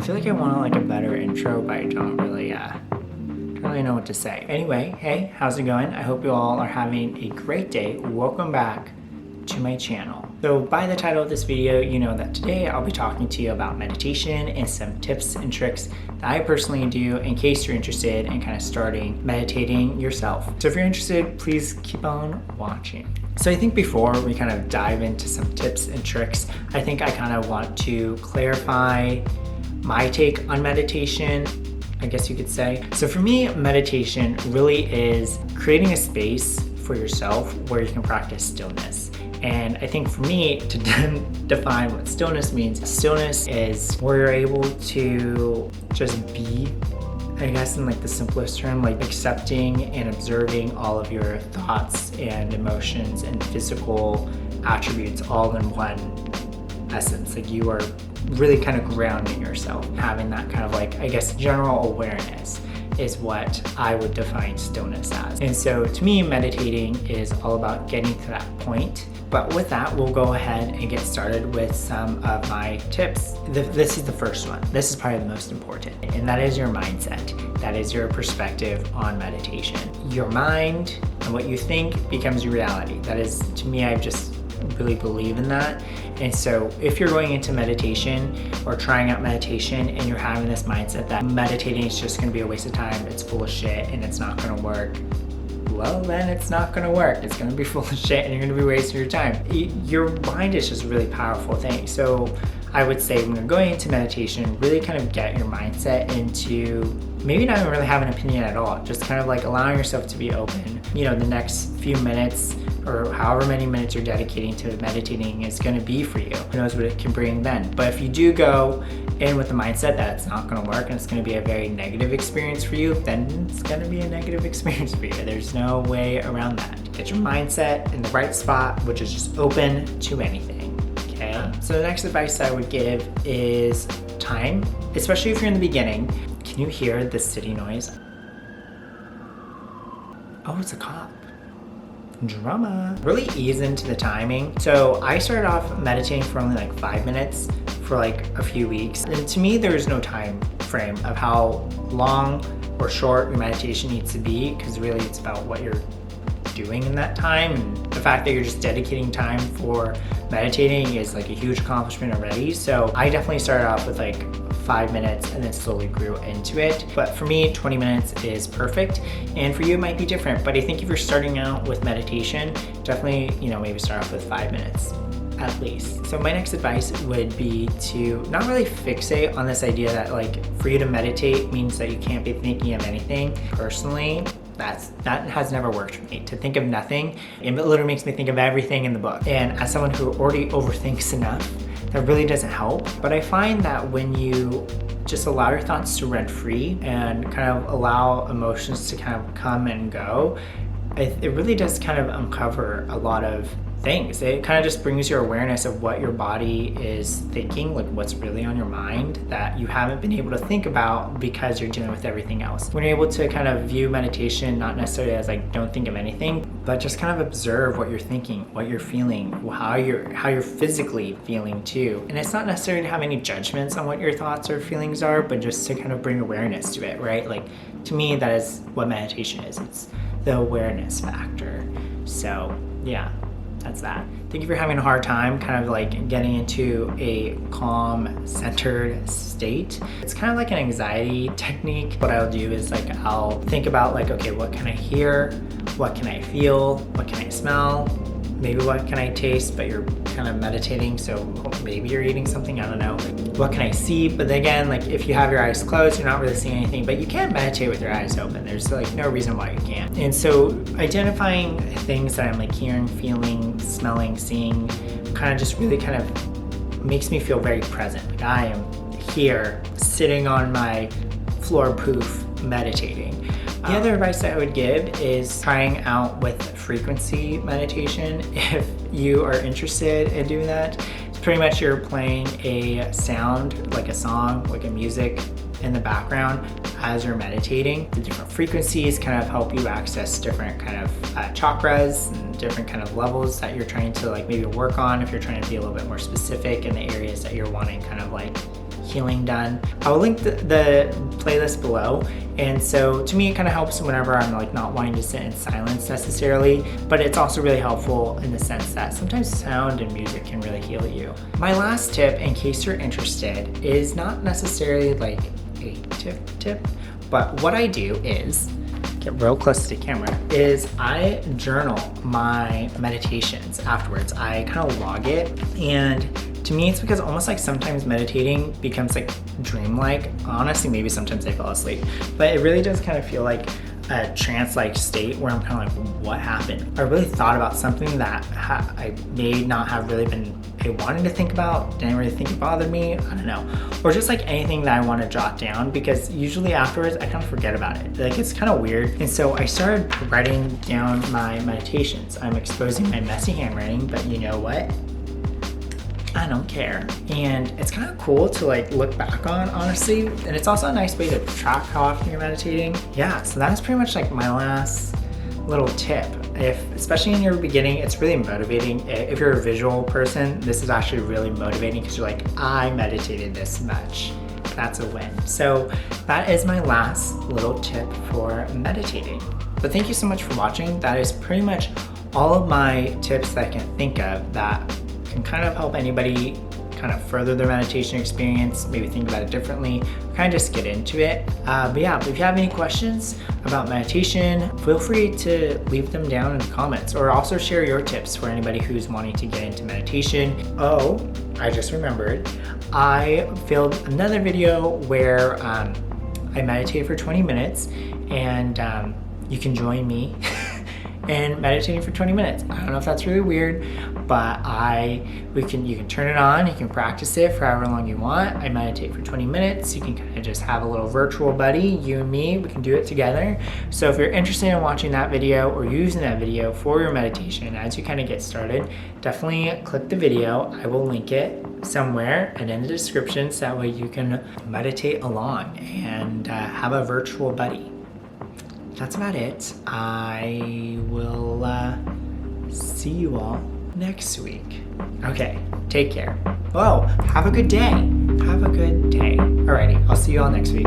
I feel like I want like a better intro, but I don't really know what to say. Anyway, hey, how's it going? I hope you all are having a great day. Welcome back to my channel. So by the title of this video, you know that today I'll be talking to you about meditation and some tips and tricks that I personally do in case you're interested in kind of starting meditating yourself. So if you're interested, please keep on watching. So I think before we kind of dive into some tips and tricks, I think I kind of want to clarify my take on meditation, I guess you could say. So for me, meditation really is creating a space for yourself where you can practice stillness. And I think for me, to define what stillness means, stillness is where you're able to just be, I guess in like the simplest term, like accepting and observing all of your thoughts and emotions and physical attributes all in one essence. Like you are really kind of grounding yourself, having that kind of like, I guess, general awareness is what I would define stillness as. And so to me, meditating is all about getting to that point. But with that, we'll go ahead and get started with some of my tips. This is the first one. This is probably the most important, and that is your mindset. That is your perspective on meditation. Your mind and what you think becomes your reality. That is, to me, I just really believe in that. And so if you're going into meditation or trying out meditation and you're having this mindset that meditating is just going to be a waste of time, it's full of shit and it's not going to work, well then it's not going to work. It's going to be full of shit and you're going to be wasting your time. Your mind is just a really powerful thing. So I would say when you're going into meditation, really kind of get your mindset into maybe not even really have an opinion at all, just kind of like allowing yourself to be open. You know, the next few minutes or however many minutes you're dedicating to meditating is going to be for you. Who knows what it can bring then. But if you do go in with the mindset that it's not going to work and it's going to be a very negative experience for you, then it's going to be a negative experience for you. There's no way around that. Get your mindset in the right spot, which is just open to anything. Okay. So the next advice I would give is time, especially if you're in the beginning. Can you hear the city noise? Oh, it's a cop. Drama. Really ease into the timing. So I started off meditating for only like 5 minutes for like a few weeks. And to me, there's no time frame of how long or short your meditation needs to be, because really it's about what you're doing in that time. And the fact that you're just dedicating time for meditating is like a huge accomplishment already. So I definitely started off with like 5 minutes and then slowly grew into it. But for me, 20 minutes is perfect. And for you, it might be different. But I think if you're starting out with meditation, definitely, maybe start off with 5 minutes at least. So my next advice would be to not really fixate on this idea that like for you to meditate means that you can't be thinking of anything. Personally, that has never worked for me. To think of nothing, it literally makes me think of everything in the book. And as someone who already overthinks enough, that really doesn't help. But I find that when you just allow your thoughts to run free and kind of allow emotions to kind of come and go, it really does kind of uncover a lot of things. It kind of just brings your awareness of what your body is thinking, like what's really on your mind that you haven't been able to think about because you're dealing with everything else. When you're able to kind of view meditation not necessarily as like don't think of anything, but just kind of observe what you're thinking, what you're feeling, how you're physically feeling too. And it's not necessarily to have any judgments on what your thoughts or feelings are, but just to kind of bring awareness to it, right? Like to me, that is what meditation is. It's the awareness factor. So yeah. That's that. I think if you're having a hard time kind of like getting into a calm, centered state, it's kind of like an anxiety technique. What I'll do is like I'll think about like, okay, what can I hear? What can I feel? What can I smell? Maybe what can I taste? But you're kind of meditating, so maybe you're eating something, I don't know. What can I see? But again, like if you have your eyes closed, you're not really seeing anything, but you can meditate with your eyes open. There's like no reason why you can't. And so identifying things that I'm like hearing, feeling, smelling, seeing, kind of just really kind of makes me feel very present. Like I am here sitting on my floor poof meditating. The other advice that I would give is trying out with frequency meditation. If you are interested in doing that, it's pretty much you're playing a sound, like a song, like a music in the background as you're meditating. The different frequencies kind of help you access different kind of chakras and different kind of levels that you're trying to like maybe work on if you're trying to be a little bit more specific in the areas that you're wanting kind of like healing done. I'll link the playlist below. And so to me, it kind of helps whenever I'm like not wanting to sit in silence necessarily, but it's also really helpful in the sense that sometimes sound and music can really heal you. My last tip, in case you're interested, is not necessarily like a tip, but what I do is, get real close to the camera, is I journal my meditations afterwards. I kind of log it, and to me, it's because almost like sometimes meditating becomes like dreamlike. Honestly, maybe sometimes I fall asleep, but it really does kind of feel like a trance-like state where I'm kind of like, what happened? I really thought about something that I may not have really been wanting to think about, didn't really think it bothered me, I don't know. Or just like anything that I want to jot down, because usually afterwards I kind of forget about it. Like it's kind of weird. And so I started writing down my meditations. I'm exposing my messy handwriting, but you know what? I don't care. And it's kind of cool to like look back on, honestly. And it's also a nice way to track how often you're meditating. Yeah, so that's pretty much like my last little tip. Especially in your beginning, it's really motivating. If you're a visual person, this is actually really motivating because you're like, I meditated this much. That's a win. So that is my last little tip for meditating. But thank you so much for watching. That is pretty much all of my tips that I can think of that can kind of help anybody kind of further their meditation experience, maybe think about it differently, kind of just get into it. But yeah, if you have any questions about meditation, feel free to leave them down in the comments, or also share your tips for anybody who's wanting to get into meditation. Oh, I just remembered, I filmed another video where I meditated for 20 minutes, and you can join me and meditating for 20 minutes. I don't know if that's really weird, but you can turn it on, you can practice it for however long you want. I meditate for 20 minutes. You can kind of just have a little virtual buddy, you and me, we can do it together. So if you're interested in watching that video or using that video for your meditation as you kind of get started, definitely click the video. I will link it somewhere and in the description so that way you can meditate along and have a virtual buddy. That's about it. I will see you all next week. Okay, take care. Whoa, have a good day. Have a good day. Alrighty, I'll see you all next week.